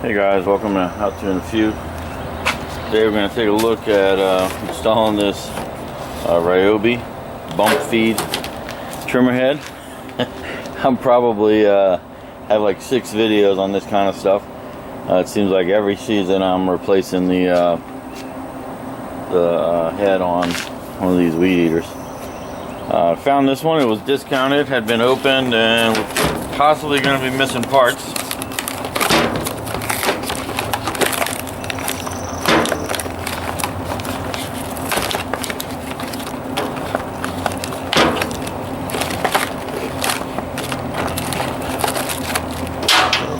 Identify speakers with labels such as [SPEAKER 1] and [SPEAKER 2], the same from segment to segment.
[SPEAKER 1] Hey guys, welcome to HowTo in a Few. Today we're going to take a look at installing this Ryobi bump feed trimmer head. I'm probably have like 6 videos on this kind of stuff. It seems like every season I'm replacing the head on one of these weed eaters. Found this one. It was discounted, had been opened, and possibly going to be missing parts.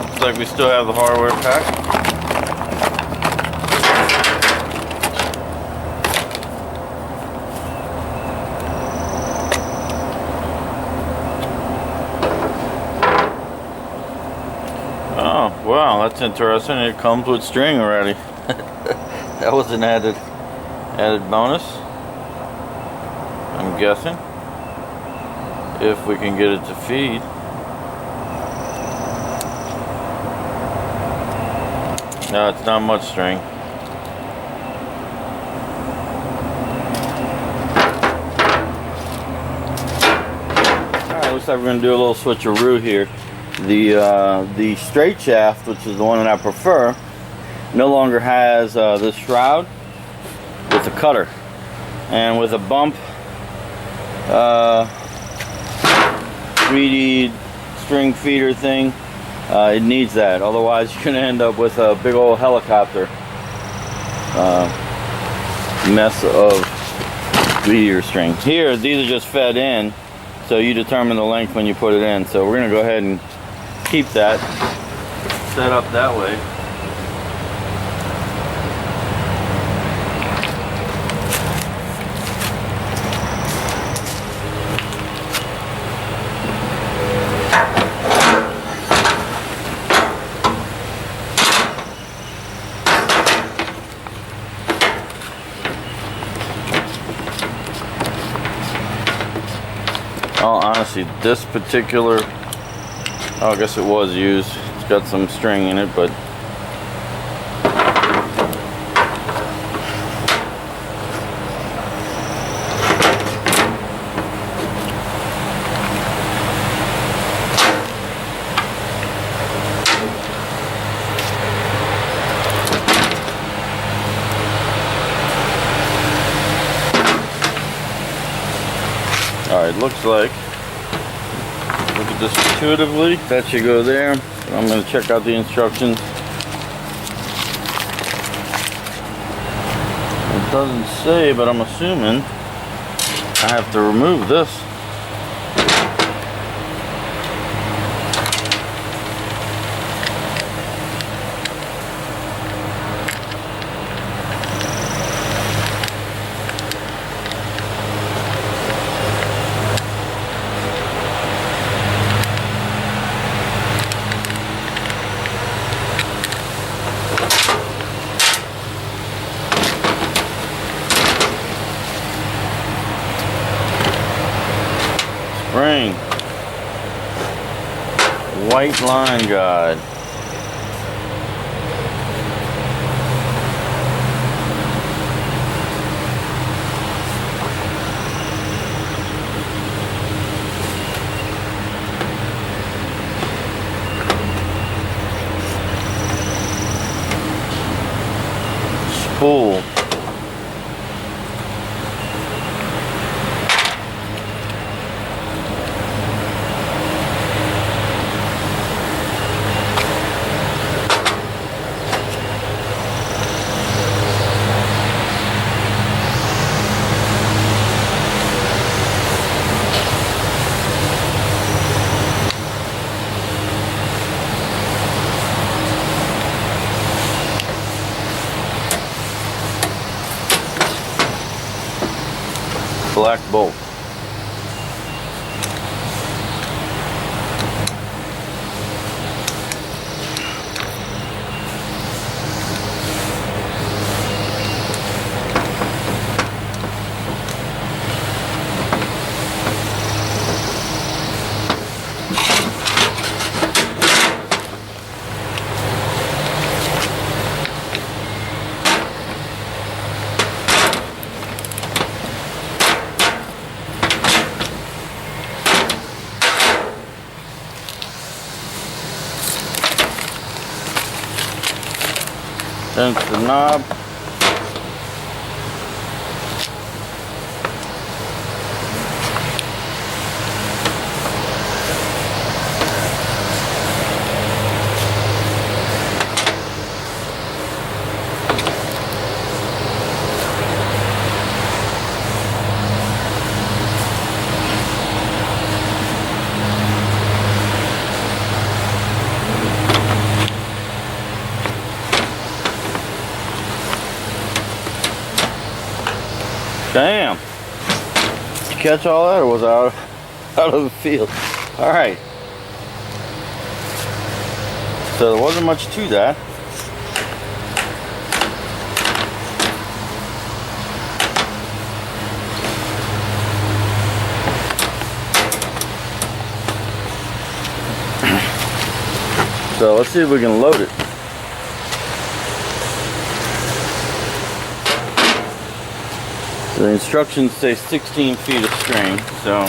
[SPEAKER 1] Looks like we still have the hardware pack. Oh, wow, that's interesting. It comes with string already. That was an added bonus, I'm guessing, if we can get it to feed. No, it's not much string. Alright, looks like we're going to do a little switcheroo here. The straight shaft, which is the one that I prefer, no longer has this shroud with a cutter. And with a bump 3D string feeder thing, it needs that. Otherwise you're going to end up with a big old helicopter mess of weed eater string. Here, these are just fed in, so you determine the length when you put it in. So we're going to go ahead and keep that set up that way. Oh, honestly, this particular, I guess it was used. It's got some string in it, but alright, looks like, look at this intuitively, that should go there. I'm going to check out the instructions. It doesn't say, but I'm assuming I have to remove this. Spring, white line guide. Spool. Black bolt. Then it's the knob. Damn. Did you catch all that, or was I out of the field? Alright. So there wasn't much to that. So let's see if we can load it. The instructions say 16 feet of string, so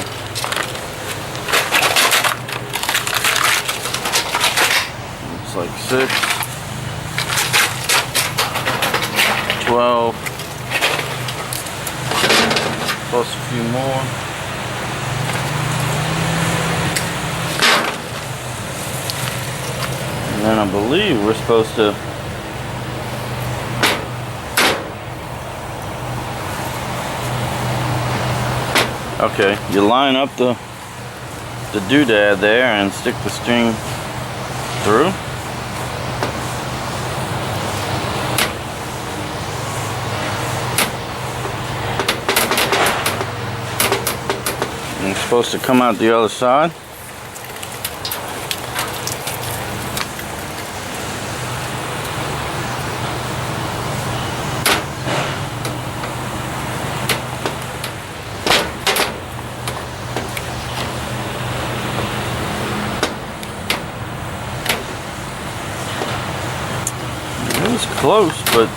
[SPEAKER 1] looks like 6, 12, plus a few more. And then I believe we're supposed to okay, you line up the doodad there and stick the string through. And it's supposed to come out the other side. It's close, but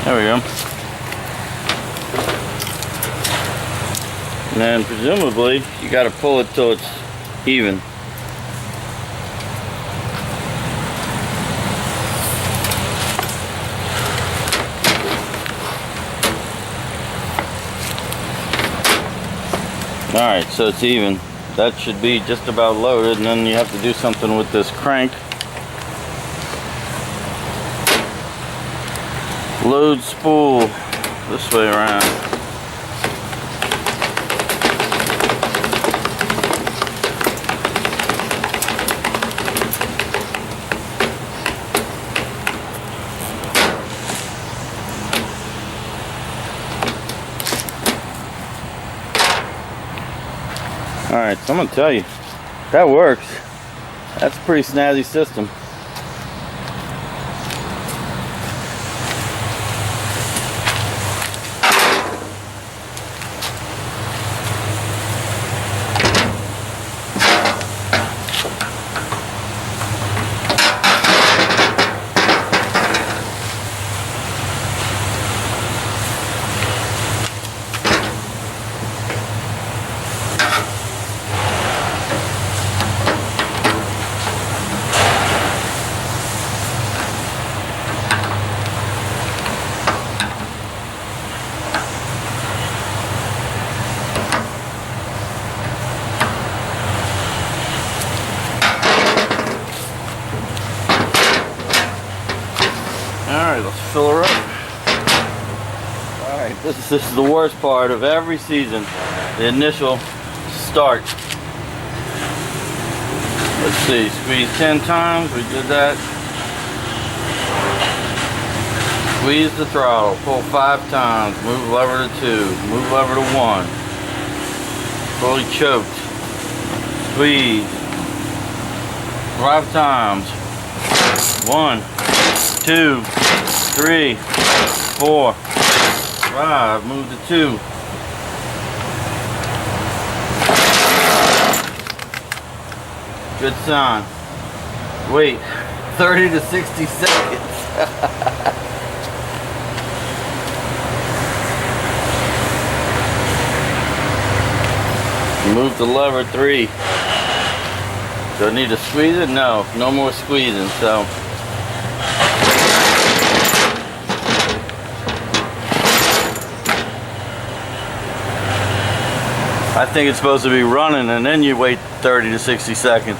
[SPEAKER 1] there we go. And then presumably you got to pull it till it's even. Alright, so it's even. That should be just about loaded, and then you have to do something with this crank. Load spool this way around. Alright, so I'm going to tell you, that works. That's a pretty snazzy system. Alright, let's fill her up. Alright, this is the worst part of every season, the initial start. Let's see, squeeze 10 times, we did that. Squeeze the throttle, pull 5 times, move lever to 2, move lever to 1. Fully choked. Squeeze. 5 times. 1, 2, 3, 4, 5. Move to 2. Good sign. Wait, 30 to 60 seconds. Move the lever 3. Do I need to squeeze it? No, no more squeezing. So I think it's supposed to be running and then you wait 30 to 60 seconds.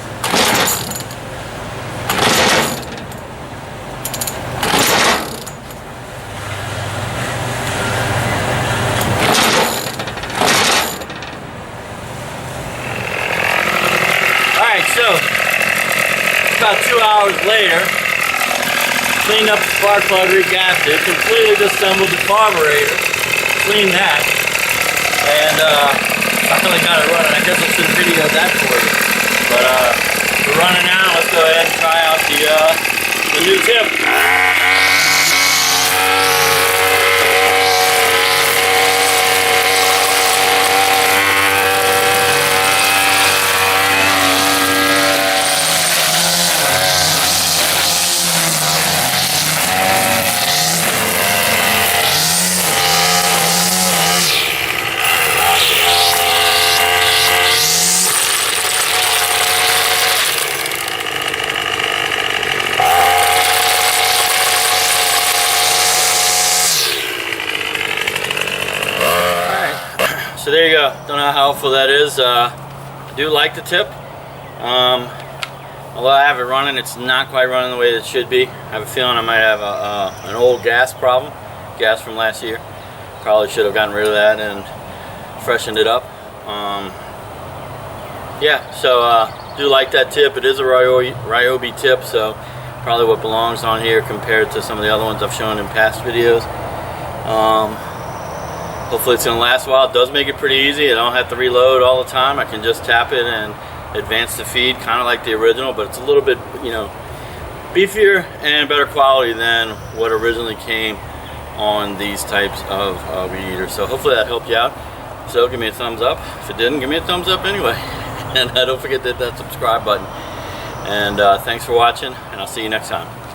[SPEAKER 1] Alright, so about 2 hours later, cleaned up the spark plug, regassed it, completely disassembled the carburetor, cleaned that, and finally got it running. I guess I should video that for you. But we're running now. Let's go ahead and try out the new tip. So there you go. Don't know how helpful that is. I do like the tip. Although I have it running, it's not quite running the way it should be. I have a feeling I might have an old gas problem. Gas from last year. Probably should have gotten rid of that and freshened it up. Yeah, so do like that tip. It is a Ryobi tip, so probably what belongs on here compared to some of the other ones I've shown in past videos. Hopefully it's going to last a while. It does make it pretty easy. I don't have to reload all the time. I can just tap it and advance the feed, kind of like the original, but it's a little bit, you know, beefier and better quality than what originally came on these types of weed eaters. So hopefully that helped you out. So give me a thumbs up. If it didn't, give me a thumbs up anyway. And don't forget to hit that subscribe button. And thanks for watching, and I'll see you next time.